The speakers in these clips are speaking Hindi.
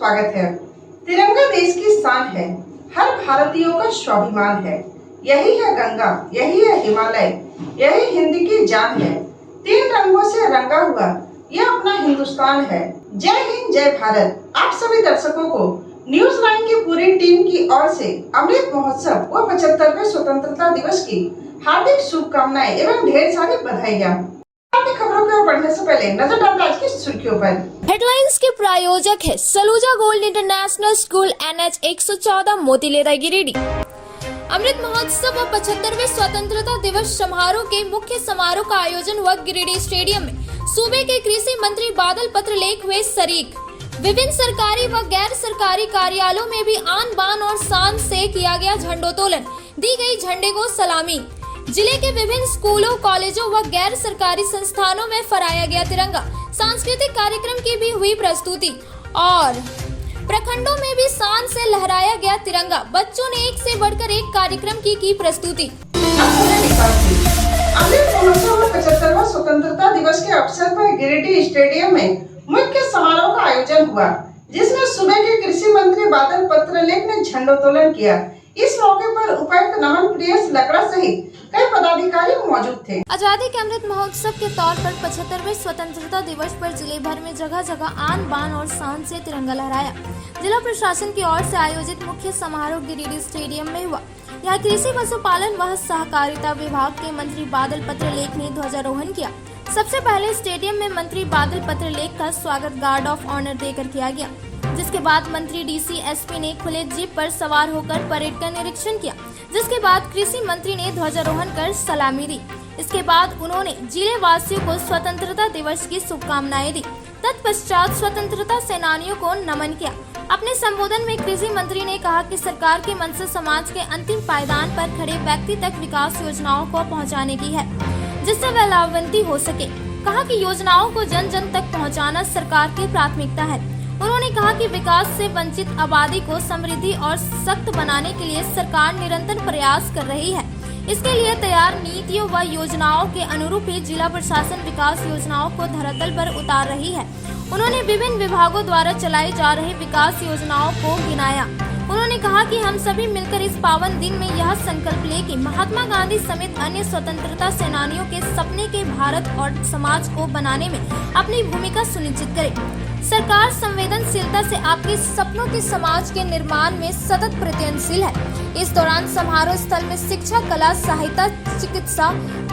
स्वागत है। तिरंगा देश की शान है, हर भारतीयों का स्वाभिमान है। यही है गंगा, यही है हिमालय, यही हिंद की जान है। तीन रंगों से रंगा हुआ यह अपना हिंदुस्तान है। जय हिंद, जय भारत। आप सभी दर्शकों को न्यूज 9 की पूरी टीम की ओर से अमृत महोत्सव व 75वें स्वतंत्रता दिवस की हार्दिक शुभकामनाएं एवं ढेर सारी बधाइयाँ। खबरों की ओर बढ़ने से पहले नजर डालते आज की सुर्खियों पर। हेडलाइंस के प्रायोजक है Saluja gold international school NH 114 Motilera Giridih. Amrit Mahotsav और 75वें स्वतंत्रता दिवस समारोह के मुख्य समारोह का आयोजन हुआ गिरिडीह स्टेडियम में। सूबे के कृषि मंत्री बादल पत्रलेख हुए शरीक। विभिन्न सरकारी व गैर सरकारी कार्यालयों में भी आन बान और शान से किया गया झंडोत्तोलन, दी गई झंडे को सलामी। जिले के विभिन्न स्कूलों, कॉलेजों व गैर सरकारी संस्थानों में फहराया गया तिरंगा। सांस्कृतिक कार्यक्रम की भी हुई प्रस्तुति और प्रखंडों में भी शान से लहराया गया तिरंगा। बच्चों ने एक से बढ़कर एक कार्यक्रम की प्रस्तुति। अमृत महोत्सव में 75वां स्वतंत्रता दिवस के अवसर पर गिरिडीह स्टेडियम में मुख्य समारोह का आयोजन हुआ, जिसमें सूबे के कृषि मंत्री बादल पत्रलेख ने झंडोत्तोलन किया। इस मौके पर उपायुक्त नमन प्रियस लकड़ा सहित कई पदाधिकारी मौजूद थे। आजादी के अमृत महोत्सव के तौर पर 75वें स्वतंत्रता दिवस पर जिले भर में जगह जगह आन बान और शान से तिरंगा लहराया। जिला प्रशासन की ओर से आयोजित मुख्य समारोह गिरिडीह स्टेडियम में हुआ। यहाँ कृषि पशुपालन व सहकारिता विभाग के मंत्री बादल पत्रलेख ने ध्वजारोहण किया। सबसे पहले स्टेडियम में मंत्री बादल पत्रलेख का स्वागत गार्ड ऑफ ऑनर देकर किया गया, जिसके बाद मंत्री DC SP ने खुले जीप पर सवार होकर परेड का निरीक्षण किया, जिसके बाद कृषि मंत्री ने ध्वजारोहण कर सलामी दी। इसके बाद उन्होंने जिले वासियों को स्वतंत्रता दिवस की शुभकामनाएं दी। तत्पश्चात स्वतंत्रता सेनानियों को नमन किया। अपने संबोधन में कृषि मंत्री ने कहा कि सरकार की मंशा समाज के अंतिम पायदान पर खड़े व्यक्ति तक विकास योजनाओं को पहुंचाने की है, जिससे वह लाभान्वित हो सके। कहा कि योजनाओं को जन जन तक पहुंचाना सरकार की प्राथमिकता है। उन्होंने कहा कि विकास से वंचित आबादी को समृद्धि और सशक्त बनाने के लिए सरकार निरंतर प्रयास कर रही है। इसके लिए तैयार नीतियों व योजनाओं के अनुरूप ही जिला प्रशासन विकास योजनाओं को धरातल पर उतार रही है। उन्होंने विभिन्न विभागों द्वारा चलाई जा रही विकास योजनाओं को गिनाया। उन्होंने कहा कि हम सभी मिलकर इस पावन दिन में यह संकल्प लें कि महात्मा गांधी समेत अन्य स्वतंत्रता सेनानियों के सपने के भारत और समाज को बनाने में अपनी भूमिका सुनिश्चित करें। सरकार संवेदनशीलता से आपके सपनों के समाज के निर्माण में सतत प्रयत्नशील है। इस दौरान समारोह स्थल में शिक्षा, कला, साहित्य, चिकित्सा,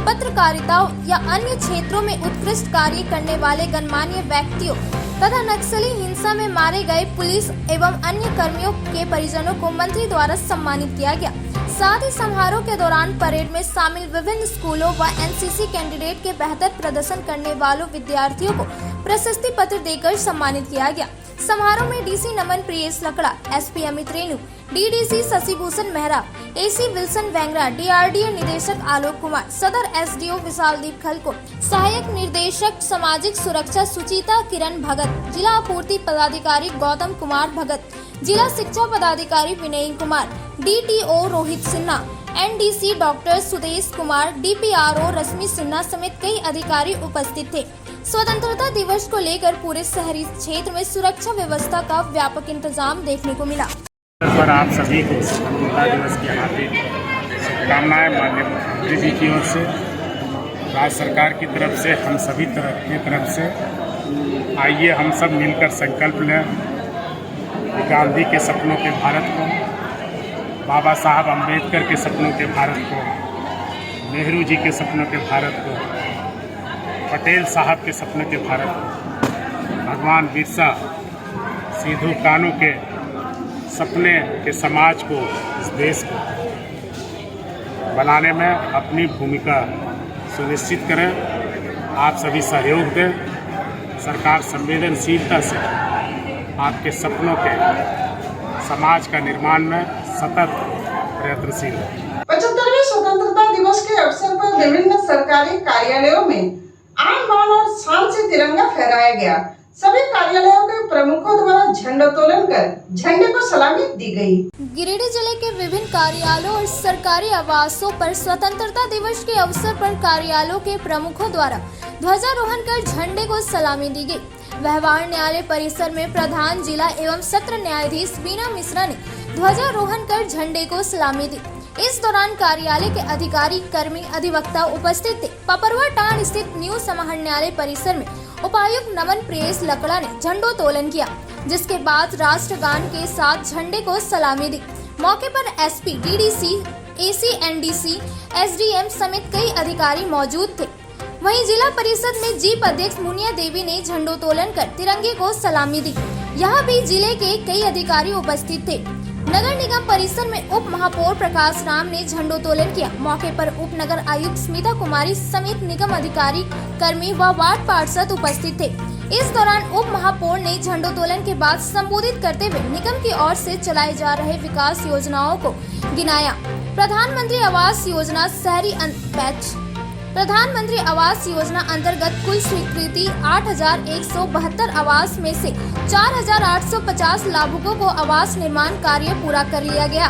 पत्रकारिता या अन्य क्षेत्रों में उत्कृष्ट कार्य करने वाले गणमान्य व्यक्तियों तथा नक्सली हिंसा में मारे गए पुलिस एवं अन्य कर्मियों के परिजनों को मंत्री द्वारा सम्मानित किया गया। साथ ही समारोह के दौरान परेड में शामिल विभिन्न स्कूलों व NCC कैंडिडेट के बेहतर प्रदर्शन करने वालों विद्यार्थियों को प्रशस्ति पत्र देकर सम्मानित किया गया। समारोह में DC Naman Priyas Lakra, SP Amit Renu, DDC Shashibhushan Mehra, AC Wilson Vengra, DRDA निदेशक आलोक कुमार, सदर SDO विशालदीप खलको, सहायक निर्देशक सामाजिक सुरक्षा सुचिता किरण भगत, जिला आपूर्ति पदाधिकारी गौतम कुमार भगत, जिला शिक्षा पदाधिकारी Vinay Kumar, DTO Rohit Sinha, NDC doctor Sudesh Kumar, DPRO Rashmi Sinha समेत कई अधिकारी उपस्थित थे। स्वतंत्रता दिवस को लेकर पूरे शहरी क्षेत्र में सुरक्षा व्यवस्था का व्यापक इंतजाम देखने को मिला। पर आप सभी को स्वतंत्रता दिवस की हार्दिक शुभकामनाएं माननीय मुख्यमंत्री जी की ओर से, राज्य सरकार की तरफ से, हम सभी की तरफ से। आइए हम सब मिलकर संकल्प लें गांधी के सपनों के भारत को, बाबा साहब अम्बेडकर के सपनों के भारत को, नेहरू जी के सपनों के भारत को, पटेल साहब के सपनों के भारत को, भगवान बिरसा, सिद्धू कानू के सपने के समाज को, इस देश को बनाने में अपनी भूमिका सुनिश्चित करें। आप सभी सहयोग दें। सरकार संवेदनशीलता से आपके सपनों के समाज का निर्माण में सतत प्रयत्नशील है। 75वें स्वतंत्रता दिवस के अवसर पर विभिन्न सरकारी कार्यालयों में आन बान और शान से तिरंगा फहराया गया। सभी कार्यालयों के प्रमुखों द्वारा झंडोत्तोलन कर झंडे को सलामी दी गई। गिरिडीह जिले के विभिन्न कार्यालयों और सरकारी आवासों पर स्वतंत्रता दिवस के अवसर पर कार्यालयों के प्रमुखों द्वारा ध्वजारोहण कर झंडे को सलामी दी गई। व्यवहार न्यायालय परिसर में प्रधान जिला एवं सत्र न्यायाधीश बीना मिश्रा ने ध्वजारोहण कर झंडे को सलामी दी। इस दौरान कार्यालय के अधिकारी, कर्मी, अधिवक्ता उपस्थित थे। पपरवा टांड स्थित न्यू समाहरण न्यायालय परिसर में उपायुक्त नमन प्रियेश लकड़ा ने झंडोत्तोलन किया, जिसके बाद राष्ट्रगान के साथ झंडे को सलामी दी। मौके पर एसपी, डीडीसी, एसीएनडीसी, एसडीएम समेत कई अधिकारी मौजूद थे। वहीं जिला परिषद में जीप अध्यक्ष मुनिया देवी ने झंडोत्तोलन कर तिरंगे को सलामी दी। यहाँ भी जिले के कई अधिकारी उपस्थित थे। नगर निगम परिसर में उप महापौर प्रकाश राम ने झंडोत्तोलन किया। मौके पर उप नगर आयुक्त स्मिता कुमारी समेत निगम अधिकारी, कर्मी व वार्ड पार्षद उपस्थित थे। इस दौरान उप महापौर ने झंडोत्तोलन के बाद संबोधित करते हुए निगम की ओर से चलाए जा रहे विकास योजनाओं को गिनाया। प्रधानमंत्री आवास योजना शहरी प्रधानमंत्री आवास योजना अंतर्गत कुल स्वीकृति 8,172 आवास में से 4,850 लाभुकों को आवास निर्माण कार्य पूरा कर लिया गया।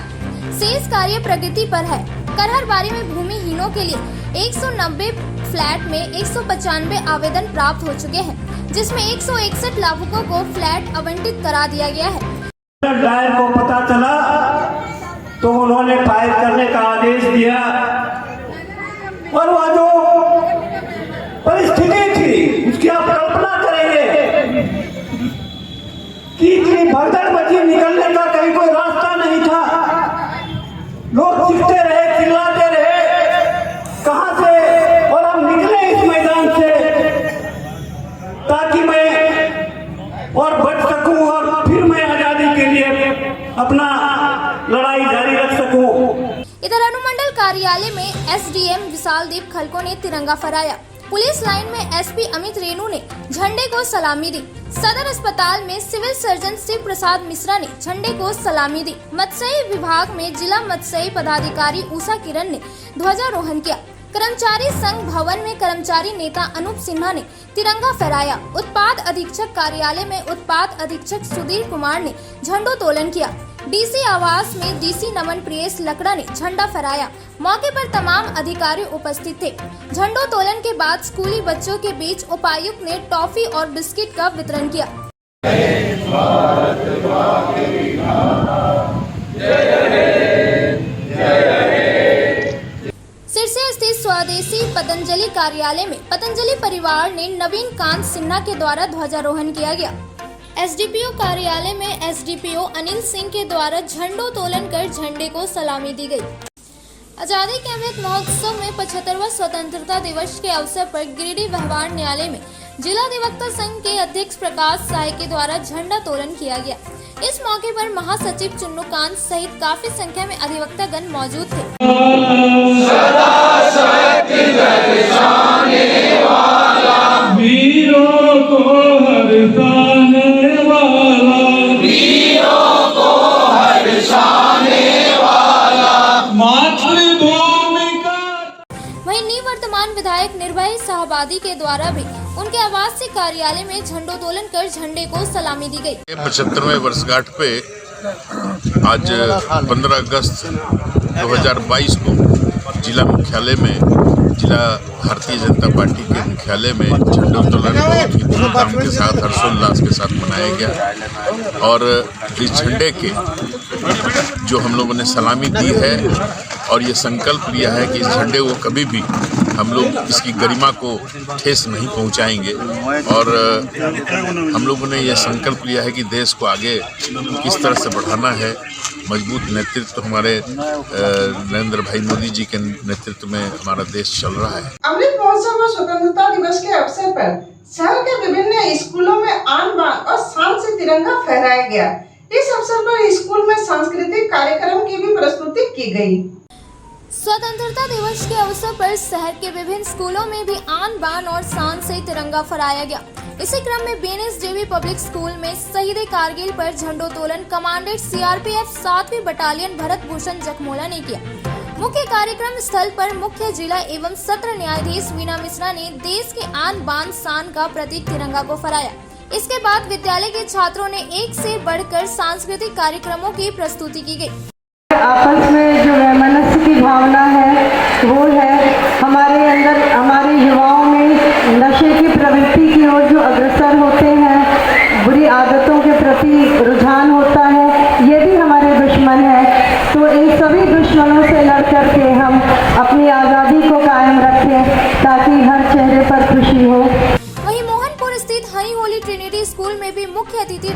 शेष कार्य प्रगति पर है। करहरबारी में भूमिहीनों के लिए 190 फ्लैट में 195 आवेदन प्राप्त हो चुके हैं, जिसमें 161 लाभुकों को फ्लैट आवंटित करा दिया गया है। ड्राइवर को पता चला तो उन्होंने फायर करने का आदेश दिया और वह जो परिस्थिति थी उसकी आप कल्पना करेंगे कि इतनी भगदड़ मची, निकलने का कहीं कोई रास्ता नहीं था। लोग चीखते रहे, चिल्लाते रहे, कहां से, और हम निकले इस मैदान से ताकि मैं और बच सकूं और फिर मैं आजादी के लिए अपना लड़ाई जारी रख सकूं। इधर अनुमंडल कार्यालय में एसडीएम विशालदीप खलको ने तिरंगा फहराया। पुलिस लाइन में एसपी अमित रेणु ने झंडे को सलामी दी। सदर अस्पताल में सिविल सर्जन शिव प्रसाद मिश्रा ने झंडे को सलामी दी। मत्स्य विभाग में जिला मत्स्य पदाधिकारी उषा किरण ने ध्वजारोहण किया। कर्मचारी संघ भवन में कर्मचारी नेता अनूप सिन्हा ने तिरंगा फहराया। उत्पाद अधीक्षक कार्यालय में उत्पाद अधीक्षक सुधीर कुमार ने झंडोत्तोलन किया। डीसी आवास में डीसी नमन प्रियेश लकड़ा ने झंडा फहराया। मौके पर तमाम अधिकारी उपस्थित थे। झंडोत्तोलन के बाद स्कूली बच्चों के बीच उपायुक्त ने टॉफी और बिस्किट का वितरण किया। सिरसा स्थित स्वदेशी पतंजलि कार्यालय में पतंजलि परिवार ने नवीन कांत सिन्हा के द्वारा ध्वजारोहण किया गया। एसडीपीओ कार्यालय में एसडीपीओ अनिल सिंह के द्वारा झंडोत्तोलन कर झंडे को सलामी दी गई। आजादी के अमृत महोत्सव में 75वां स्वतंत्रता दिवस के अवसर पर गिरिडीह व्यवहार न्यायालय में जिला अधिवक्ता संघ के अध्यक्ष प्रकाश साय के द्वारा झंडोत्तोलन किया गया। इस मौके पर महासचिव चुन्नूकांत सहित काफी संख्या में अधिवक्ता गण मौजूद थे। वीरों को हर्षाने वाला मातृभूमि का। वहीं निवर्तमान विधायक निर्भय साहबादी के द्वारा भी उनके आवासीय कार्यालय में झंडोत्तोलन कर झंडे को सलामी दी गई। 75वें वर्षगांठ पे आज 15 अगस्त 2022 को जिला मुख्यालय में, जिला भारतीय जनता पार्टी के मुख्यालय में झंडोत्तोलन बहुत ही धूमधाम के साथ, हर्षोल्लास के साथ मनाया गया। और इस झंडे के जो हम लोगों ने सलामी दी है और ये संकल्प लिया है कि इस झंडे को कभी भी हम लोग इसकी गरिमा को ठेस नहीं पहुंचाएंगे। और हम लोगों ने यह संकल्प लिया है कि देश को आगे किस तरह से बढ़ाना है। मजबूत नेतृत्व हमारे नरेंद्र भाई मोदी जी के नेतृत्व में हमारा देश चल रहा है। अमृत महोत्सव और स्वतंत्रता दिवस के अवसर पर शहर के विभिन्न स्कूलों में आन बान और शान से तिरंगा फहराया गया। इस अवसर पर स्कूल में सांस्कृतिक कार्यक्रम की भी प्रस्तुति की गई। स्वतंत्रता दिवस के अवसर पर शहर के विभिन्न स्कूलों में भी आन बान और शान से तिरंगा फहराया गया। इसी क्रम में बीएनएसडीवी पब्लिक स्कूल में शहीद कारगिल पर झंडोत्तोलन कमांडेंट सीआरपीएफ 7वीं बटालियन भरत भूषण जखमोला ने किया। मुख्य कार्यक्रम स्थल पर मुख्य जिला एवं सत्र न्यायाधीश बीना मिश्रा ने देश के आन बान शान का प्रतीक तिरंगा को फहराया। इसके बाद विद्यालय के छात्रों ने एक से बढ़कर सांस्कृतिक कार्यक्रमों की प्रस्तुति की गई। आपस में जो वैमनस्य की भावना है वो है हमारे अंदर, हमारे युवाओं में नशे की प्रवृत्ति की ओर जो अग्रसर होते हैं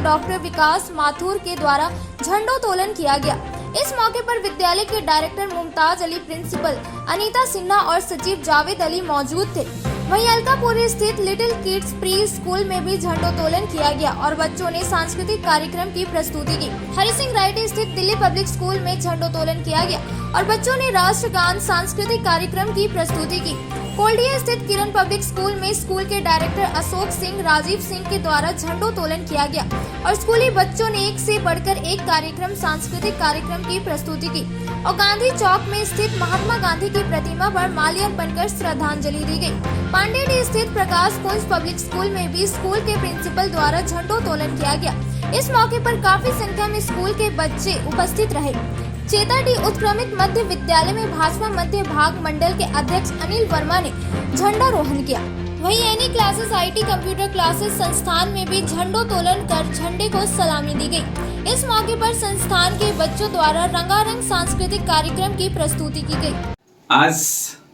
डॉक्टर विकास माथुर के द्वारा झंडोत्तोलन किया गया। इस मौके पर विद्यालय के डायरेक्टर मुमताज अली, प्रिंसिपल अनीता सिन्हा और सचिव जावेद अली मौजूद थे। वहीं अलकापुरी स्थित लिटिल किड्स प्री स्कूल में भी झंडोत्तोलन किया गया और बच्चों ने सांस्कृतिक कार्यक्रम की प्रस्तुति की। हरि सिंह राइट स्थित दिल्ली पब्लिक स्कूल में झंडोत्तोलन किया गया और बच्चों ने राष्ट्रगान सांस्कृतिक कार्यक्रम की प्रस्तुति की। कोल्डिया स्थित किरण पब्लिक स्कूल में स्कूल के डायरेक्टर अशोक सिंह राजीव सिंह के द्वारा झंडोत्तोलन किया गया और स्कूली बच्चों ने एक से बढ़कर एक कार्यक्रम सांस्कृतिक कार्यक्रम की प्रस्तुति की और गांधी चौक में स्थित महात्मा गांधी की प्रतिमा पर माल्यार्पण कर श्रद्धांजलि दी गई। पांडेडी स्थित प्रकाश कुंज पब्लिक स्कूल में भी स्कूल के प्रिंसिपल द्वारा झंडोत्तोलन किया गया। इस मौके पर काफी संख्या में स्कूल के बच्चे उपस्थित रहे। चेताडी उत्क्रमित मध्य विद्यालय में भाजपा मध्य भाग मंडल के अध्यक्ष अनिल वर्मा ने झंडारोहण किया। वहीं any classes IT computer classes संस्थान में भी झंडोत्तोलन कर झंडे को सलामी दी गई। इस मौके पर संस्थान के बच्चों द्वारा रंगारंग सांस्कृतिक कार्यक्रम की प्रस्तुति की गई। आज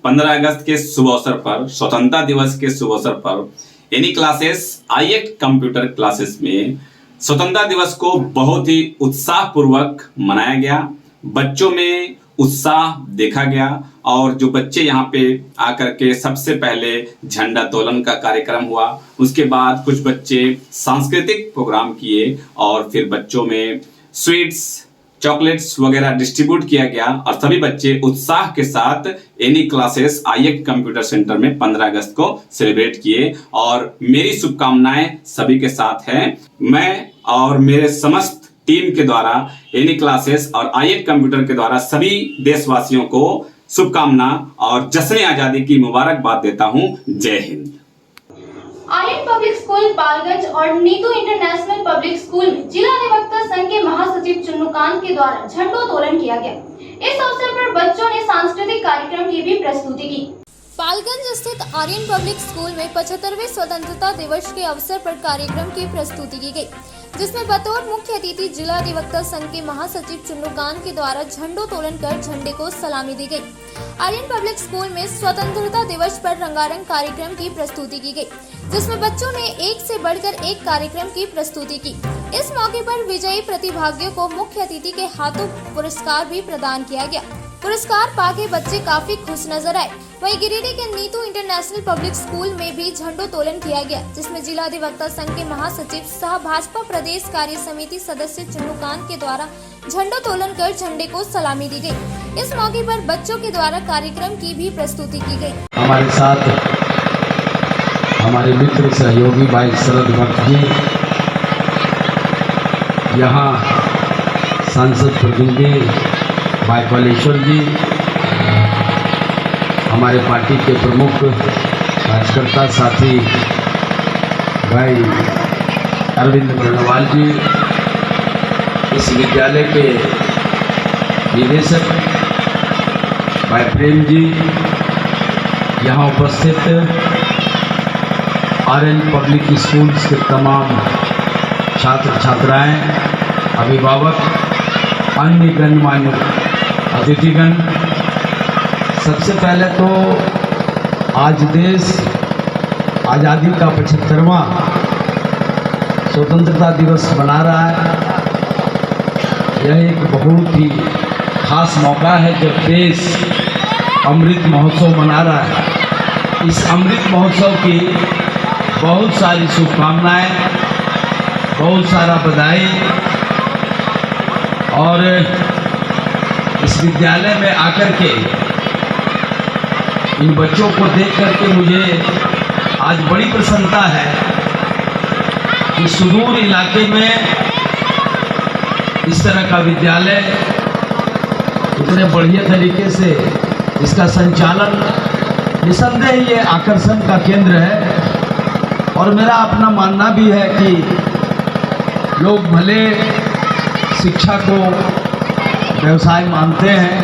15 अगस्त के शुभ अवसर पर, स्वतंत्रता दिवस के शुभ अवसर पर any classes IX computer classes में स्वतंत्रता दिवस को बहुत ही उत्साह पूर्वक मनाया गया। बच्चों में उत्साह देखा गया और जो बच्चे यहाँ पे आकर के सबसे पहले झंडोत्तोलन का कार्यक्रम हुआ, उसके बाद कुछ बच्चे सांस्कृतिक प्रोग्राम किए और फिर बच्चों में स्वीट्स, चॉकलेट्स वगैरह डिस्ट्रीब्यूट किया गया और सभी बच्चे उत्साह के साथ any classes IX computer centre में 15 अगस्त को सेलिब्रेट किए और मेरी शुभकामनाएं सभी के साथ हैं। मैं और मेरे समस्त टीम के द्वारा एनी क्लासेस और IX कंप्यूटर के द्वारा सभी देशवासियों को शुभकामना और जश्न आजादी की मुबारकबाद देता हूं। जय हिंद। आर्यन पब्लिक स्कूल पालगंज और नीतू इंटरनेशनल पब्लिक स्कूल में जिला अधिवक्ता संघ के महासचिव चुन्नूकांत के द्वारा झंडोत्तोलन किया गया। इस अवसर पर बच्चों ने सांस्कृतिक कार्यक्रम की भी प्रस्तुति की। पालगंज स्थित आर्यन पब्लिक स्कूल में 75वें स्वतंत्रता दिवस के अवसर पर कार्यक्रम की प्रस्तुति की गई, जिसमें बतौर मुख्य अतिथि जिला अधिवक्ता संघ के महासचिव चुन्नूकांत के द्वारा झंडोत्तोलन कर झंडे को सलामी दी गई। आर्यन पब्लिक स्कूल में स्वतंत्रता दिवस पर रंगारंग कार्यक्रम की प्रस्तुति की गई, जिसमें बच्चों ने एक से बढ़कर एक कार्यक्रम की प्रस्तुति की। इस मौके पर विजयी प्रतिभागियों को मुख्य अतिथि के हाथों पुरस्कार भी प्रदान किया गया। पुरस्कार पाके बच्चे काफी खुश नजर आए। वहीं गिरिडीह के नीतू इंटरनेशनल पब्लिक स्कूल में भी झंडोत्तोलन किया गया, जिसमें जिला अधिवक्ता संघ के महासचिव सह भाजपा प्रदेश कार्य समिति सदस्य चुन्नूकांत के द्वारा झंडोत्तोलन कर झंडे को सलामी दी गई। इस मौके पर बच्चों के द्वारा कार्यक्रम की भी प्रस्तुति की गई। हमारे साथ हमारे मित्र सहयोगी भाई शरद भट्ट जी, यहाँ सांसद प्रतिनिधि भाई कलेश्वर जी, हमारे पार्टी के प्रमुख कार्यकर्ता साथी भाई अरविंद बर्णवाल जी, इस विद्यालय के निदेशक भाई प्रेम जी, यहाँ उपस्थित आर्यन पब्लिक स्कूल्स के तमाम छात्र छात्राएं, अभिभावक, अन्य गणमान्य अतिथिगण, सबसे पहले तो आज देश आज़ादी का 75वां स्वतंत्रता दिवस मना रहा है। यह एक बहुत ही खास मौका है जब देश अमृत महोत्सव मना रहा है। इस अमृत महोत्सव की बहुत सारी शुभकामनाएं, बहुत सारा बधाई और इस विद्यालय में आकर के इन बच्चों को देख करके मुझे आज बड़ी प्रसन्नता है कि सुदूर इलाके में इस तरह का विद्यालय इतने बढ़िया तरीके से इसका संचालन, निसंदेह ये आकर्षण का केंद्र है। और मेरा अपना मानना भी है कि लोग भले शिक्षा को व्यवसाय मानते हैं,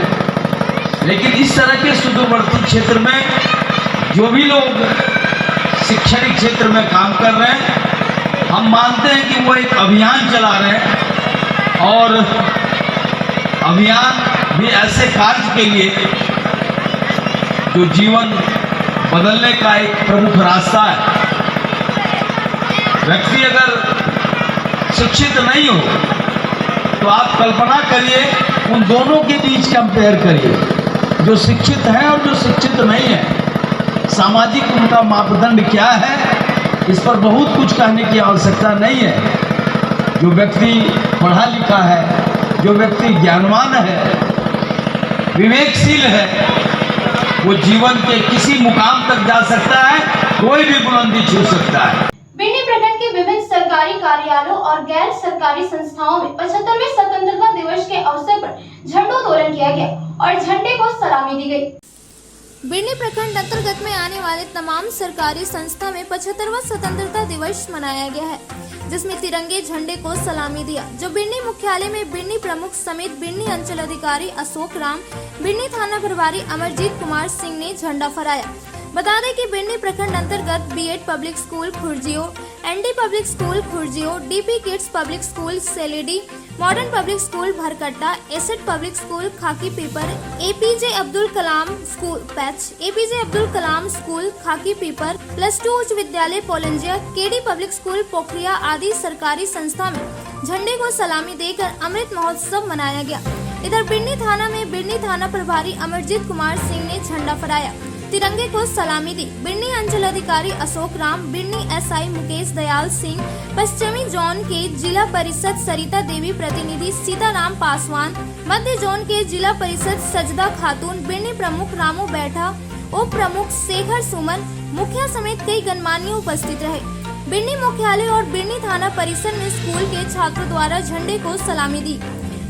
लेकिन इस तरह के सुदूरवर्ती क्षेत्र में जो भी लोग शैक्षणिक क्षेत्र में काम कर रहे हैं, हम मानते हैं कि वो एक अभियान चला रहे हैं और अभियान भी ऐसे कार्य के लिए जो जीवन बदलने का एक प्रमुख रास्ता है। व्यक्ति अगर शिक्षित नहीं हो, तो आप कल्पना करिए उन दोनों के बीच कंपेयर करिए, जो शिक्षित है और जो शिक्षित नहीं है, सामाजिक उनका मापदंड क्या है। इस पर बहुत कुछ कहने की आवश्यकता नहीं है। जो व्यक्ति पढ़ा लिखा है, जो व्यक्ति ज्ञानवान है, विवेकशील है, वो जीवन के किसी मुकाम तक जा सकता है, कोई भी बुलंदी छू सकता है। बिन्नी प्रखंड के विभिन्न सरकारी कार्यालयों और गैर सरकारी संस्थाओं में 75वें स्वतंत्रता दिवस के अवसर पर झंडोत्तोलन किया गया और झंडे को सलामी दी गई। बिन्नी प्रखंड अंतर्गत में आने वाले तमाम सरकारी संस्था में 75वां स्वतंत्रता दिवस मनाया गया है, जिसमें तिरंगे झंडे को सलामी दिया, जो बिन्नी मुख्यालय में बिन्नी प्रमुख समेत बिन्नी अंचल अधिकारी अशोक राम, बिन्नी थाना प्रभारी अमरजीत कुमार सिंह ने झंडा फहराया। बता दें कि बिन्नी प्रखंड अंतर्गत BEd public school Khurjiyo, ND public school Khurjiyo, DP kids public school Seledi, modern public school Bharkatta, asset public school Khaki Pipar, APJ Abdul Kalam school Paich, APJ Abdul Kalam school Khaki Pipar, +2 उच्च विद्यालय Polanjiya, KD public school Pokhariya आदि सरकारी संस्था में झंडे को सलामी देकर अमृत महोत्सव मनाया गया। इधर बिन्नी थाना में बिन्नी थाना प्रभारी अमरजीत कुमार सिंह ने झंडा फहराया, तिरंगे को सलामी दी। बिन्नी अंचल अधिकारी अशोक राम, बिन्नी एसआई मुकेश दयाल सिंह, पश्चिमी जोन के जिला परिषद सरिता देवी प्रतिनिधि सीताराम पासवान, मध्य जोन के जिला परिषद सजदा खातून, बिन्नी प्रमुख रामू बैठा, उप प्रमुख शेखर सुमन, मुखिया समेत कई गणमान्य उपस्थित रहे। बिन्नी मुख्यालय और बिन्नी थाना परिसर में स्कूल के छात्रों द्वारा झंडे को सलामी दी।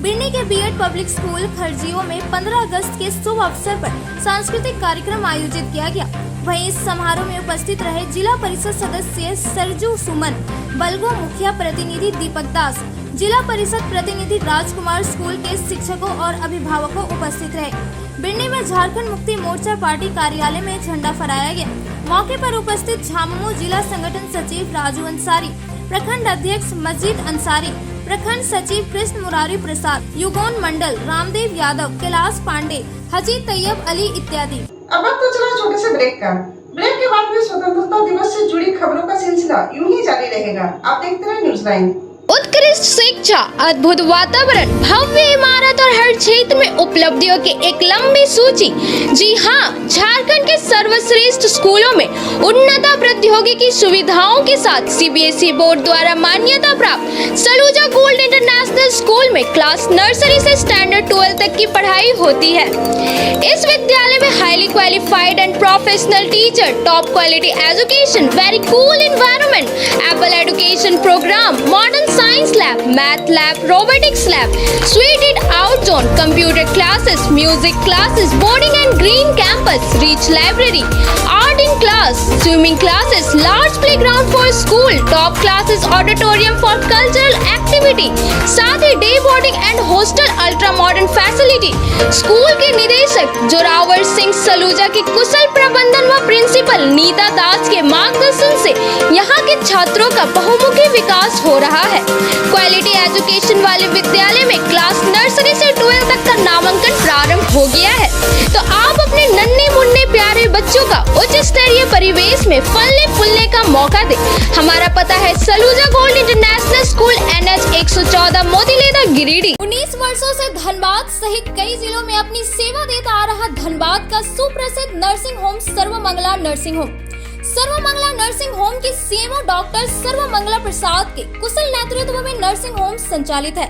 बिन्नी के बीएड पब्लिक स्कूल खरजियों में 15 अगस्त के शुभ अवसर पर सांस्कृतिक कार्यक्रम आयोजित किया गया। वहीं इस समारोह में उपस्थित रहे जिला परिषद सदस्य सरजू सुमन, बलगो मुखिया प्रतिनिधि दीपक दास, जिला परिषद प्रतिनिधि राजकुमार, स्कूल के शिक्षकों और अभिभावकों उपस्थित रहे। बिन्नी में झारखंड मुक्ति मोर्चा पार्टी कार्यालय में झंडा फहराया गया। मौके पर उपस्थित झामुमो जिला संगठन सचिव राजू अंसारी, प्रखंड अध्यक्ष मस्जिद अंसारी, प्रखंड सचिव कृष्ण मुरारी प्रसाद, युगोन मंडल, रामदेव यादव, कैलाश पांडे, हाजी तैयब अली इत्यादि। अब तो चला छोटे से ब्रेक का। ब्रेक के बाद भी स्वतंत्रता दिवस से जुड़ी खबरों का सिलसिला यूं ही जारी रहेगा। आप देखते रहे न्यूज लाइन। उत्कृष्ट शिक्षा, अद्भुत वातावरण, भव्य इमारत और हर क्षेत्र में उपलब्धियों की एक लंबी सूची। जी हाँ, झारखंड के सर्वश्रेष्ठ स्कूलों में उन्नत प्रौद्योगिकी सुविधाओं के साथ सीबीएसई बोर्ड द्वारा मान्यता प्राप्त सलूजा गोल्ड इंटरनेशनल स्कूल में क्लास नर्सरी से स्टैंडर्ड 12 तक की पढ़ाई होती है। इस विद्यालय में highly qualified and professional teacher, top quality education, very cool environment, Apple education program, modern science lab, math lab, robotics lab, suited out zone, computer classes, music classes, boarding and green campus, rich library, art in class, swimming classes, large playground for school, top classes, auditorium for cultural activity, साथ ही day boarding and hostel ultra modern facility. School के निदेशक जोरावर सिंह सलूजा के कुशल प्रबंधन व प्रिंसिपल नीता दास के मार्गदर्शन से यहाँ के छात्रों का बहुमुखी विकास हो रहा है। क्वालिटी एजुकेशन वाले विद्यालय में क्लास नर्सरी से 12 तक का नामांकन प्रारंभ हो गया है, तो आप अपने नन्हे मुन्ने प्यारे बच्चों का उच्च स्तरीय परिवेश में फलने फूलने का मौका दें। हमारा पता है Saluja gold international school, NH 114, Motileda, Giridih. 19 वर्षों से धनबाद सहित कई जिलों में अपनी सेवा देता आ रहा धनबाद का सुप्रसिद्ध nursing home Sarvamangala nursing home. Sarvamangala nursing home के सीएमओ डॉक्टर सर्वमंगला प्रसाद के कुशल नेतृत्व में नर्सिंग होम संचालित है।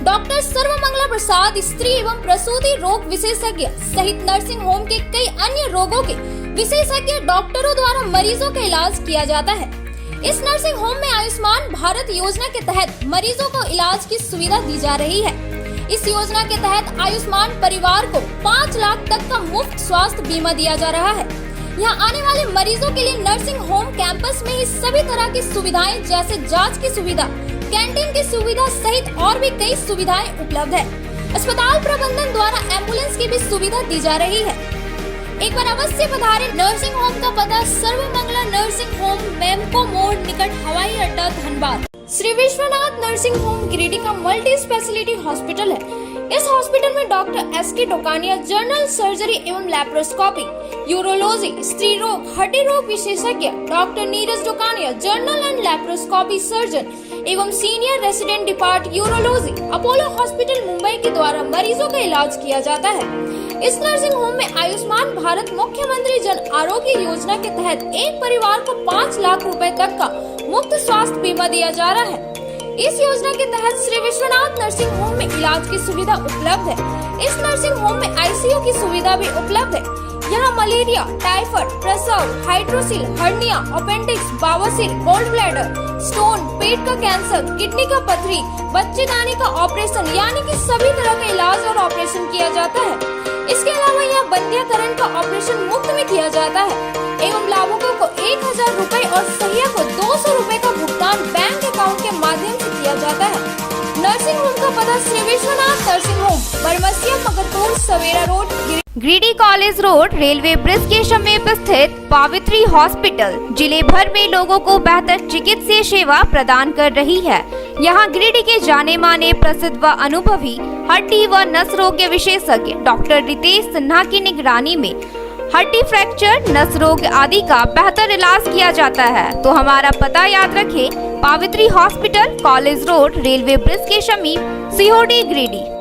डॉक्टर सर्वमंगला प्रसाद स्त्री एवं प्रसूति रोग विशेषज्ञ सहित नर्सिंग होम के कई अन्य रोगों के विशेषज्ञ डॉक्टरों द्वारा मरीजों का इलाज किया जाता है। इस नर्सिंग होम में आयुष्मान भारत योजना के तहत मरीजों को इलाज की सुविधा दी जा रही है। इस योजना के तहत आयुष्मान परिवार को 5 लाख तक का मुफ्त स्वास्थ्य बीमा दिया जा रहा है। यहाँ आने वाले मरीजों के लिए नर्सिंग होम कैंपस में ही सभी तरह की सुविधाएं जैसे जांच की सुविधा, कैंटीन की सुविधा सहित और भी कई सुविधाएं उपलब्ध है। अस्पताल प्रबंधन द्वारा एम्बुलेंस की भी सुविधा दी जा रही है। एक बार अवश्य पधारें। नर्सिंग होम का पता सर्वमंगला नर्सिंग होम, मेमको मोड़ निकट हवाई अड्डा, धनबाद। श्री विश्वनाथ नर्सिंग होम गिरिडीह का मल्टी स्पेशलिटी हॉस्पिटल है। इस हॉस्पिटल में doctor S K. Dokania general surgery एवं लैप्रोस्कोपी, यूरोलॉजी, स्त्री रोग, हड्डी रोग विशेषज्ञ, doctor Neeraj Dokania general and laparoscopy surgeon एवं senior resident depart urology, Apollo hospital Mumbai के द्वारा मरीजों का इलाज किया जाता है। इस नर्सिंग होम में आयुष्मान भारत मुख्यमंत्री जन आरोग्य योजना के तहत एक परिवार को 5 लाख रुपए तक का मुफ्त स्वास्थ्य बीमा दिया जा रहा है। इस योजना के तहत श्री विश्वनाथ नर्सिंग होम में इलाज की सुविधा उपलब्ध है। इस नर्सिंग होम में आईसीयू की सुविधा भी उपलब्ध है। यहाँ मलेरिया, टाइफाइड, प्रसव, हाइड्रोसिल, हर्निया, अपेंडिक्स, बवासीर, गोल्ड ब्लैडर, स्टोन, पेट का कैंसर, किडनी का पथरी, बच्चेदानी का ऑपरेशन यानी कि सभी तरह का इलाज और ऑपरेशन किया जाता है। इसके अलावा यहाँ बंध्याकरण का ऑपरेशन मुफ्त में किया जाता है एवं लाभुकों को 1000 रुपए और सहिया को 200 रुपए का भुगतान बैंक अकाउंट के माध्यम से किया जाता है। नर्सिंग होम का पता Shri Vishwanath nursing home, Baramsia, Magarpur, Savera road, Giridih college road, railway bridge के समीप स्थित पावित्री हॉस्पिटल जिले भर में लोगों को बेहतर चिकित्सीय सेवा प्रदान कर रही है। यहाँ गिरिडीह के जाने माने प्रसिद्ध व अनुभवी हड्डी व नस रोग के विशेषज्ञ डॉक्टर रितेश सिन्हा की निगरानी में हड्डी फ्रैक्चर, नस रोग आदि का बेहतर इलाज किया जाता है। तो हमारा पता याद रखें, Pavitri hospital, college road, railway bridge के समीप, सीहोडी, गिरिडीह।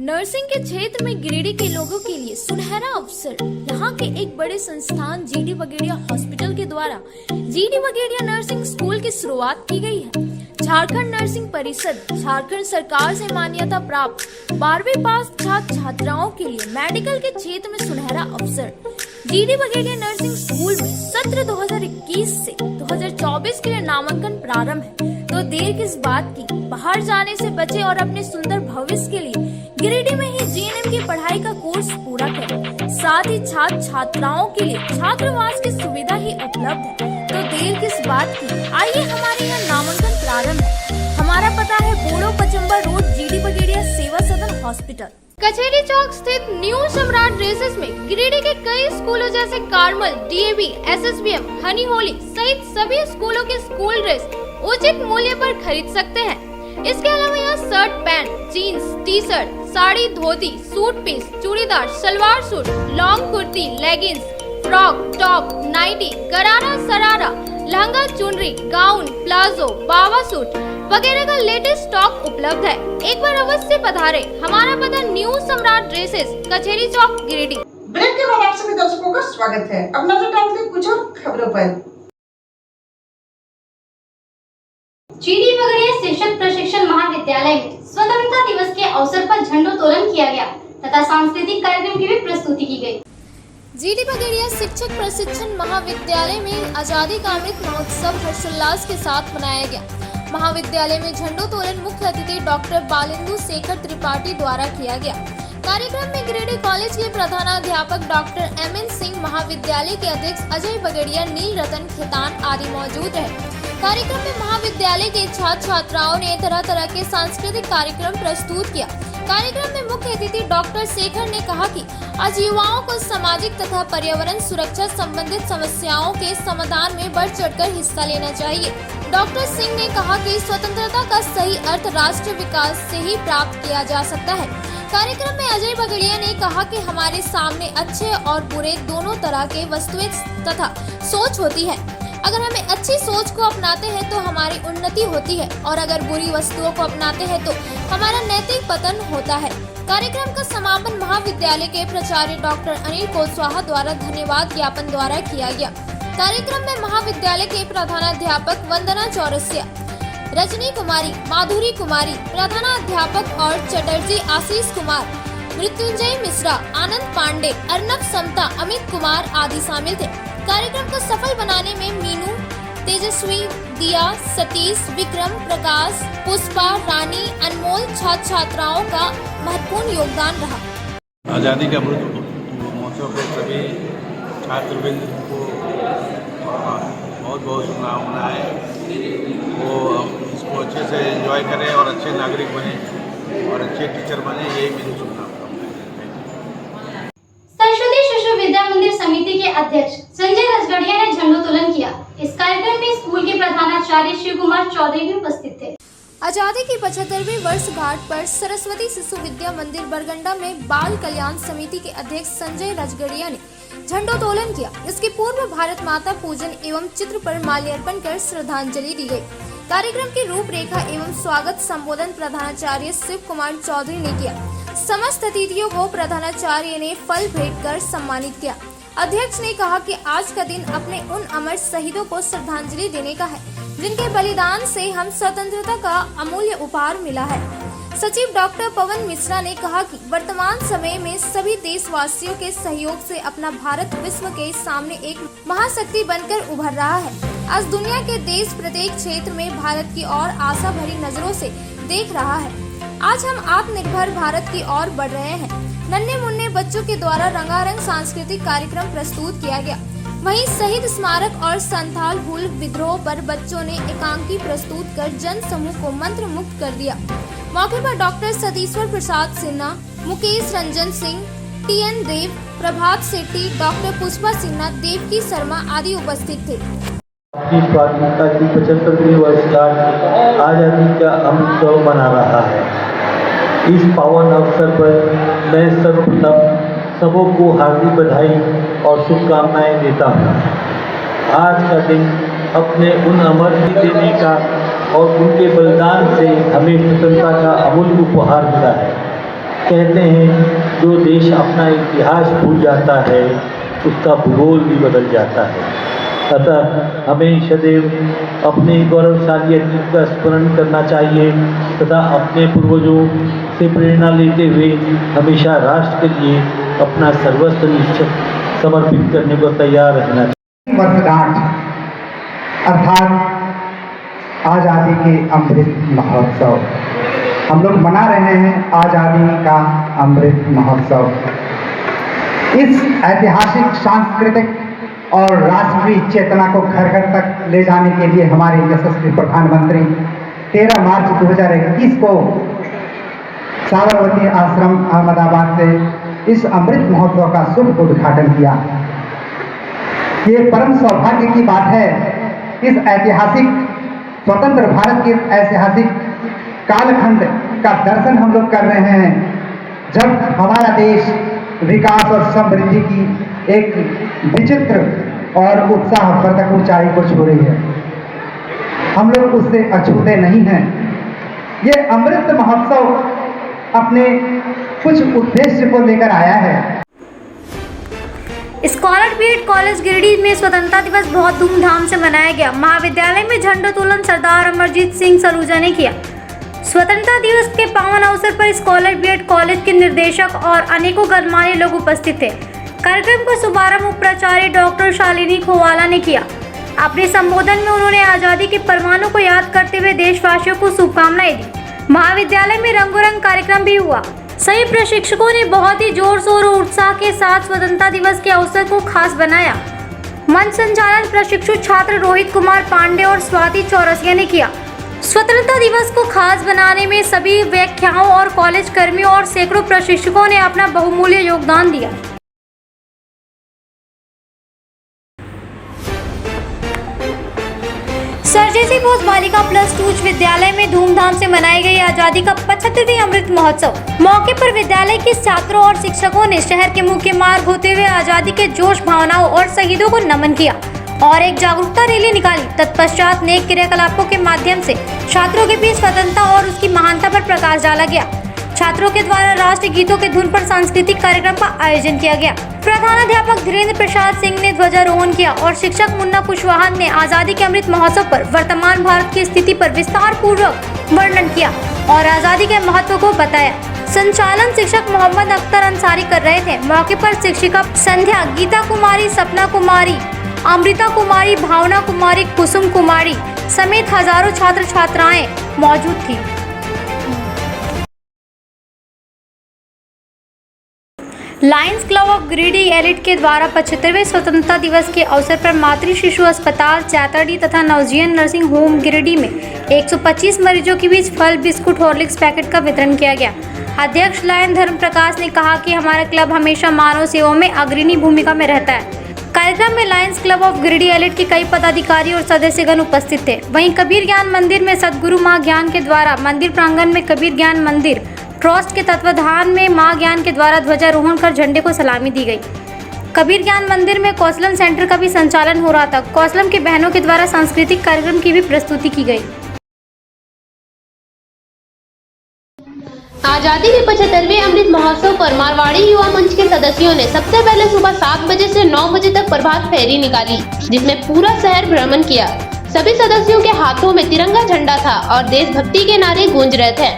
नर्सिंग के क्षेत्र में गिरिडीह के लोगों के लिए सुनहरा अवसर। यहाँ के एक बड़े संस्थान जी.डी. बगेड़िया हॉस्पिटल के द्वारा जी.डी. बगेड़िया नर्सिंग स्कूल की शुरुआत की गई है। झारखंड नर्सिंग परिषद, झारखंड सरकार से मान्यता प्राप्त 12वीं पास छात्र छात्राओं के लिए मेडिकल के क्षेत्र में सुनहरा अवसर। जी.डी. बगेड़िया नर्सिंग स्कूल में सत्र 2021 से 2024 के लिए नामांकन प्रारंभ है। तो देर किस बात की, बाहर जाने से बचे और अपने सुंदर भविष्य के लिए गिरिडीह में ही जीएनएम की पढ़ाई का कोर्स पूरा करें। साथ ही छात्र छात्राओं के लिए छात्रावास की सुविधा ही उपलब्ध है। तो देर किस बात की, आइए हमारे यहाँ नामांकन प्रारंभ है। हमारा पता है बोड़ो पचम्बर रोड, जी.डी. बगेड़िया सेवा सदन हॉस्पिटल, कचहरी चौक स्थित न्यू सम्राट ड्रेसेस में गिरिडीह के कई स्कूलों जैसे कार्मल, डीएवी, एसएसबीएम, हनी होली सहित सभी स्कूलों के स्कूल ड्रेस उचित मूल्य पर खरीद सकते हैं। इसके अलावा यहाँ shirt, pant, jeans, T shirt, sari, dhoti, suit piece, churidar, salwar suit, long kurti, leggings, frock, top, nightie, gharara, sharara, lehenga, चुनरी, गाउन, प्लाजो, बावा सूट वगैरह का लेटेस्ट स्टॉक उपलब्ध है। एक बार अवश्य पधारे। हमारा पता न्यू सम्राट ड्रेसेस, कचहरी चौक, गिरिडीह। ब्रेक के बाद आप सभी दर्शकों का स्वागत है। अब नजर डालते हैं कुछ और खबरों पर। जी.डी. बगेड़िया शिक्षक प्रशिक्षण महाविद्यालय में स्वतंत्रता दिवस के अवसर पर झंडोत्तोलन किया गया तथा सांस्कृतिक कार्यक्रम की भी प्रस्तुति की गई। जी.डी. बगेड़िया शिक्षक प्रशिक्षण महाविद्यालय में आजादी का अमृत महोत्सव हर्षोल्लास के साथ मनाया गया। महाविद्यालय में झंडोत्तोलन मुख्य अतिथि डॉक्टर बालेंदु शेखर त्रिपाठी द्वारा किया गया। कार्यक्रम में गिरिडीह कॉलेज के प्रधानाध्यापक डॉक्टर एम.एन. सिंह, महाविद्यालय के अध्यक्ष अजय बगेड़िया, नील रतन खेतान आदि मौजूद रहे। कार्यक्रम में महाविद्यालय के छात्र छात्राओं ने तरह तरह के सांस्कृतिक कार्यक्रम प्रस्तुत किया। कार्यक्रम में मुख्य अतिथि डॉक्टर शेखर ने कहा कि आज युवाओं को सामाजिक तथा पर्यावरण सुरक्षा संबंधित समस्याओं के समाधान में बढ़ चढ़कर हिस्सा लेना चाहिए। डॉक्टर सिंह ने कहा कि स्वतंत्रता का सही अर्थ राष्ट्र विकास से ही प्राप्त किया जा सकता है। कार्यक्रम में अजय बगेड़िया ने कहा कि हमारे सामने अच्छे और बुरे दोनों तरह के वस्तुएं तथा सोच होती है। अगर हमें अच्छी सोच को अपनाते हैं तो हमारी उन्नति होती है और अगर बुरी वस्तुओं को अपनाते हैं तो हमारा नैतिक पतन होता है। कार्यक्रम का समापन महाविद्यालय के प्राचार्य डॉक्टर अनिल कुशवाहा द्वारा धन्यवाद ज्ञापन द्वारा किया गया। कार्यक्रम में महाविद्यालय के प्रधानाध्यापक वंदना चौरसिया, रजनी कुमारी, माधुरी कुमारी, प्रधानाध्यापक और चटर्जी आशीष कुमार, मृत्युंजय मिश्रा, आनंद पांडे, अर्नब समता, अमित कुमार आदि शामिल थे। कार्यक्रम को सफल बनाने में मीनू, तेजस्वी, दिया, सतीश, विक्रम, प्रकाश, पुष्पा, रानी, अनमोल छात्र छात्राओं का महत्वपूर्ण योगदान रहा। आज़ादी का अमृत महोत्सव के सभी छात्रवृंद को बहुत बहुत शुभकामना है। वो इसको अच्छे से एंजॉय करें और अच्छे नागरिक बने और अच्छे टीचर बने, यही मेरी शुभकामना है। सरस्वती शिशु विद्या मंदिर समिति के के अध्यक्ष संजय रजगड़िया ने झंडोत्तोलन किया। इस कार्यक्रम में स्कूल के प्रधानाचार्य शिव कुमार चौधरी भी उपस्थित थे। आजादी की 75वीं वर्षगांठ पर सरस्वती शिशु विद्या मंदिर बरगंडा में बाल कल्याण समिति के अध्यक्ष संजय रजगड़िया ने झंडोत्तोलन किया। इसके पूर्व भारत माता पूजन एवं चित्र पर माल्यार्पण कर श्रद्धांजलि दी गई। कार्यक्रम की रूपरेखा एवं स्वागत संबोधन प्रधानाचार्य शिव कुमार चौधरी ने किया। समस्त अतिथियों को प्रधानाचार्य ने फल भेंट कर सम्मानित किया। अध्यक्ष ने कहा कि आज का दिन अपने उन अमर शहीदों को श्रद्धांजलि देने का है, जिनके बलिदान से हम स्वतंत्रता का अमूल्य उपहार मिला है। सचिव डॉक्टर पवन मिश्रा ने कहा कि वर्तमान समय में सभी देशवासियों के सहयोग से अपना भारत विश्व के सामने एक महाशक्ति बनकर उभर रहा है। आज दुनिया के देश प्रत्येक क्षेत्र में भारत की ओर आशा भरी नजरों से देख रहा है। आज हम आत्मनिर्भर भारत की ओर बढ़ रहे हैं। नन्हे मुन्ने बच्चों के द्वारा रंगारंग सांस्कृतिक कार्यक्रम प्रस्तुत किया गया। वहीं शहीद स्मारक और संथाल हुल विद्रोह पर बच्चों ने एकांकी प्रस्तुत कर जन समूह को मंत्र मुक्त कर दिया। मौके पर डॉक्टर सतीश्वर प्रसाद सिन्हा, मुकेश रंजन सिंह, TN देव, प्रभात सेठी, डॉक्टर पुष्पा सिन्हा, देवकी शर्मा आदि उपस्थित थे। स्वाधीनता की 75वीं वर्षगांठ आजादी का अमृत उत्सव मना रहा है। इस पावन अवसर पर मैं सर्वप्रथम सबको हार्दिक बधाई और शुभकामनाएं देता हूँ। आज का दिन अपने उन अमर देने का और उनके बलिदान से हमें स्वतंत्रता का अमूल्य उपहार मिला है। कहते हैं जो देश अपना इतिहास भूल जाता है उसका भूगोल भी बदल जाता है। अतः हमें सदैव अपने गौरवशाली अतीत का स्मरण करना चाहिए तथा अपने पूर्वजों से प्रेरणा लेते हुए हमेशा राष्ट्र के लिए अपना सर्वस्व निश्चित समर्पित करने को तैयार रहना चाहिए। वर्षगांठ अर्थात आज़ादी के अमृत महोत्सव हम लोग मना रहे हैं। आज़ादी का अमृत महोत्सव इस ऐतिहासिक सांस्कृतिक और राष्ट्रीय चेतना को घर घर तक ले जाने के लिए हमारे यशस्वी प्रधानमंत्री 13 मार्च 2021 को साबरमती आश्रम अहमदाबाद से इस अमृत महोत्सव का शुभ उद्घाटन किया। ये परम सौभाग्य की बात है। इस ऐतिहासिक स्वतंत्र भारत के ऐतिहासिक कालखंड का दर्शन हम लोग कर रहे हैं, जब हमारा देश विकास और समृद्धि की एक विचित्र और उत्साहवर्धक ऊंचाई को छू रही है। हम लोग उससे अछूते नहीं हैं। ये अमृत महोत्सव अपने कुछ उद्देश्य को लेकर आया है। स्कॉलर बीएड कॉलेज गिरिडीह में स्वतंत्रता दिवस बहुत धूमधाम से मनाया गया। महाविद्यालय में झंडोत्तोलन सरदार अमरजीत सिंह सलूजा ने किया। स्वतंत्रता दिवस के पावन अवसर पर स्कॉलर बीएड कॉलेज के निर्देशक और अनेकों गणमान्य लोग उपस्थित थे। कार्यक्रम का शुभारंभ उप प्राचार्य डॉक्टर शालिनी खोवाला ने किया। अपने संबोधन में उन्होंने आजादी के परमाणु को याद करते हुए देशवासियों को शुभकामनाएं दी। महाविद्यालय में रंगोरंग कार्यक्रम भी हुआ। सभी प्रशिक्षकों ने बहुत ही जोर शोर और उत्साह के साथ स्वतंत्रता दिवस के अवसर को खास बनाया। मंच संचालन प्रशिक्षु छात्र रोहित कुमार पांडे और स्वाति चौरसिया ने किया। स्वतंत्रता दिवस को खास बनाने में सभी व्याख्याओं और कॉलेज कर्मियों और सैकड़ों प्रशिक्षकों ने अपना बहुमूल्य योगदान दिया। सर जेसी बोस बालिका प्लस 2 उच्च विद्यालय में धूमधाम से मनाई गई आजादी का 75वीं अमृत महोत्सव। मौके पर विद्यालय के छात्रों और शिक्षकों ने शहर के मुख्य मार्ग होते हुए आजादी के जोश भावनाओं और शहीदों को नमन किया और एक जागरूकता रैली निकाली। तत्पश्चात नेक क्रियाकलापों के माध्यम से छात्रों के बीच स्वतंत्रता और उसकी महानता पर प्रकाश डाला गया। छात्रों के द्वारा राष्ट्रीय गीतों के धुन पर सांस्कृतिक कार्यक्रम का आयोजन किया गया। प्रधानाध्यापक धीरेन्द्र प्रसाद सिंह ने ध्वजारोहण किया और शिक्षक मुन्ना कुशवाहा ने आजादी के अमृत महोत्सव पर वर्तमान भारत की स्थिति पर विस्तार पूर्वक वर्णन किया और आजादी के महत्व को बताया। संचालन शिक्षक मोहम्मद अख्तर अंसारी कर रहे थे। मौके पर शिक्षिका संध्या, गीता कुमारी, सपना कुमारी, अमृता कुमारी, भावना कुमारी, कुसुम कुमारी समेत हजारों छात्र छात्राएं मौजूद थी। Lions club of Giridih elite के द्वारा 75वें स्वतंत्रता दिवस के अवसर पर मातृ शिशु अस्पताल चैतरडी तथा नवजीवन नर्सिंग होम गिरिडीह में 125 मरीजों के बीच फल, बिस्कुट, हॉर्लिक्स पैकेट का वितरण किया गया। अध्यक्ष लायन धर्म प्रकाश ने कहा कि हमारा क्लब हमेशा मानव सेवा में अग्रणी भूमिका में रहता है। कार्यक्रम में Lions club of Giridih elite के कई पदाधिकारी और सदस्यगण उपस्थित थे। वहीं कबीर ज्ञान मंदिर में सदगुरु मां ज्ञान के द्वारा मंदिर प्रांगण में कबीर ज्ञान मंदिर ट्रस्ट के तत्वाधान में मां ज्ञान के द्वारा ध्वजारोहण कर झंडे को सलामी दी गई। कबीर ज्ञान मंदिर में कौशलम सेंटर का भी संचालन हो रहा था। कौशलम की बहनों के द्वारा सांस्कृतिक कार्यक्रम की भी प्रस्तुति की गई। आजादी के 75वें अमृत महोत्सव पर मारवाड़ी युवा मंच के सदस्यों ने सबसे पहले सुबह 7 बजे से 9 बजे तक प्रभात फेरी निकाली, जिसमें पूरा शहर भ्रमण किया। सभी सदस्यों के हाथों में तिरंगा झंडा था और देशभक्ति के नारे गूंज रहे थे।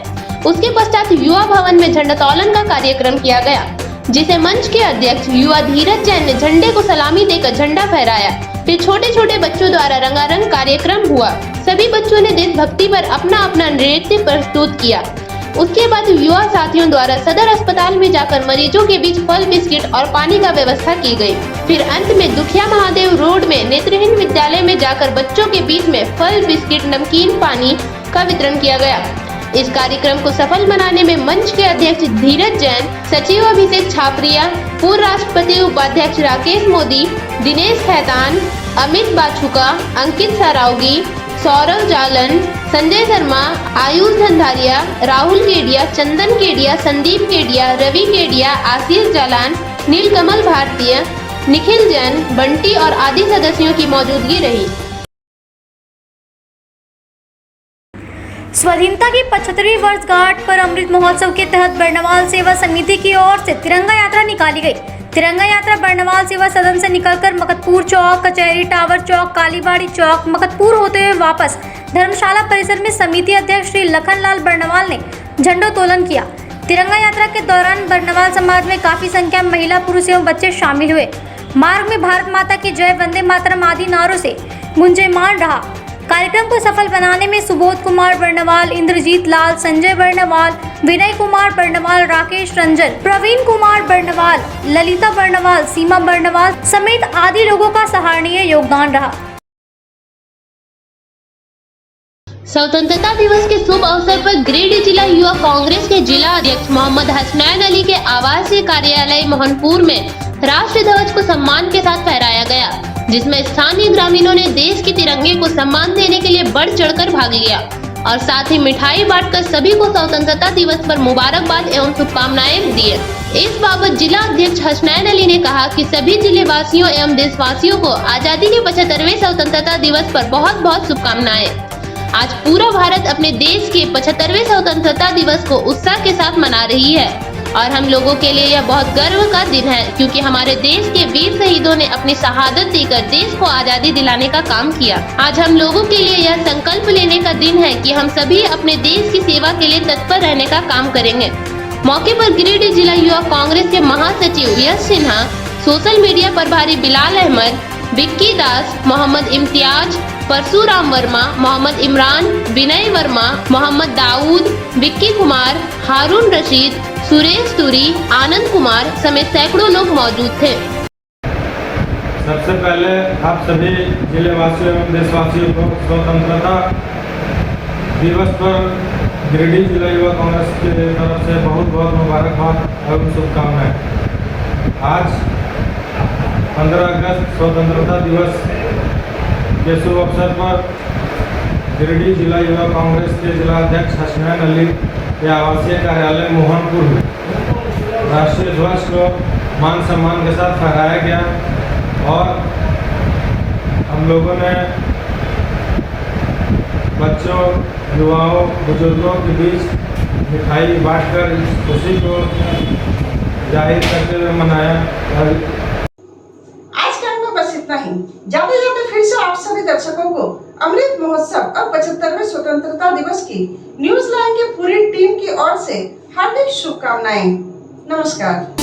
उसके पश्चात युवा भवन में झंडोत्तोलन का कार्यक्रम किया गया, जिसे मंच के अध्यक्ष युवा धीरज जैन ने झंडे को सलामी देकर झंडा फहराया। फिर छोटे छोटे बच्चों द्वारा रंगारंग कार्यक्रम हुआ। सभी बच्चों ने देशभक्ति पर अपना अपना नृत्य प्रस्तुत किया। उसके बाद युवा साथियों द्वारा सदर अस्पताल में जाकर मरीजों के बीच फल, बिस्किट और पानी का व्यवस्था की गई। फिर अंत में दुखिया महादेव रोड में नेत्रहीन विद्यालय में जाकर बच्चों के बीच में फल, बिस्किट, नमकीन, पानी का वितरण किया गया। इस कार्यक्रम को सफल बनाने में मंच के अध्यक्ष धीरज जैन, सचिव अभिषेक छापरिया, पूर्व राष्ट्रपति उपाध्यक्ष राकेश मोदी, दिनेश खैतान, अमित बाछुका, अंकित सरावगी, सौरव जालन, संजय शर्मा, आयुष धंधारिया, राहुल केडिया, चंदन केडिया, संदीप केडिया, रवि केडिया, आशीष जालान, नीलकमल भारतीय, निखिल जैन, बंटी और आदि सदस्यों की मौजूदगी रही। स्वाधीनता की 75वीं वर्षगांठ पर अमृत महोत्सव के तहत बर्नवाल सेवा समिति की ओर से तिरंगा यात्रा निकाली गई। तिरंगा यात्रा बर्नवाल सेवा सदन से निकलकर मकतपुर चौक, कचहरी टावर चौक, कालीबाड़ी चौक, मकतपुर होते हुए वापस धर्मशाला परिसर में समिति अध्यक्ष श्री लखनलाल बर्नवाल ने झंडोत्तोलन किया। तिरंगा यात्रा के दौरान बर्नवाल समाज में काफी संख्या में महिला, पुरुष एवं बच्चे शामिल हुए। मार्ग में भारत माता की जय, वंदे मातरम आदि नारों से गुंजयमान रहा। कार्यक्रम को सफल बनाने में सुबोध कुमार बर्नवाल, इंद्रजीत लाल, संजय बर्नवाल, विनय कुमार बर्नवाल, राकेश रंजन, प्रवीण कुमार बर्नवाल, ललिता बर्नवाल, सीमा बर्नवाल समेत आदि लोगों का सराहनीय योगदान रहा। स्वतंत्रता दिवस के शुभ अवसर पर गिरिडीह जिला युवा कांग्रेस के जिला अध्यक्ष मोहम्मद हसनैन अली के आवासीय कार्यालय मोहनपुर में राष्ट्रीय ध्वज को सम्मान के साथ फहराया गया, जिसमें स्थानीय ग्रामीणों ने देश के तिरंगे को सम्मान देने के लिए बढ़ चढ़कर भाग लिया और साथ ही मिठाई बांटकर सभी को स्वतंत्रता दिवस पर मुबारकबाद एवं शुभकामनाएं दिए। इस बाबत जिला अध्यक्ष हसनैन अली ने कहा कि सभी जिले वासियों एवं देशवासियों को आजादी के 75वें स्वतंत्रता दिवस पर बहुत बहुत शुभकामनाएं। आज पूरा भारत अपने देश के 75वें स्वतंत्रता दिवस को उत्साह के साथ मना रही है और हम लोगों के लिए यह बहुत गर्व का दिन है, क्योंकि हमारे देश के वीर शहीदों ने अपनी शहादत देकर देश को आजादी दिलाने का काम किया। आज हम लोगों के लिए यह संकल्प लेने का दिन है कि हम सभी अपने देश की सेवा के लिए तत्पर रहने का काम करेंगे। मौके पर गिरिडीह जिला युवा कांग्रेस के महासचिव यश सिन्हा, सोशल मीडिया प्रभारी बिलाल अहमद, विक्की दास, मोहम्मद इम्तियाज, परशुराम वर्मा, मोहम्मद इमरान, विनय वर्मा, मोहम्मद दाऊद, विक्की कुमार, हारून रशीद, सुरेश तुरी, आनंद कुमार समेत सैकड़ों लोग मौजूद थे। सबसे पहले आप सभी जिले वासियों एवं देशवासियों को स्वतंत्रता दिवस पर गिरिडीह जिला युवा कांग्रेस की तरफ से बहुत बहुत मुबारकबाद एवं शुभकामनाएं। आज 15 अगस्त स्वतंत्रता दिवस के शुभ अवसर पर गिरिडीह जिला युवा कांग्रेस के जिला अध्यक्ष हसनैन अली के आवासीय कार्यालय मोहनपुर में राष्ट्रीय ध्वज को मान सम्मान के साथ फहराया गया और हम लोगों ने बच्चों, युवाओं, बुजुर्गों के बीच मिठाई बांटकर इस खुशी को जाहिर करते हुए मनाया। आज का अंक बस इतना ही। जाते जाते फिर से आप सभी दर्शकों को अमृत महोत्सव और 75वें स्वतंत्रता दिवस की न्यूज लाइन की पूरी टीम की ओर से हार्दिक शुभकामनाएं। नमस्कार।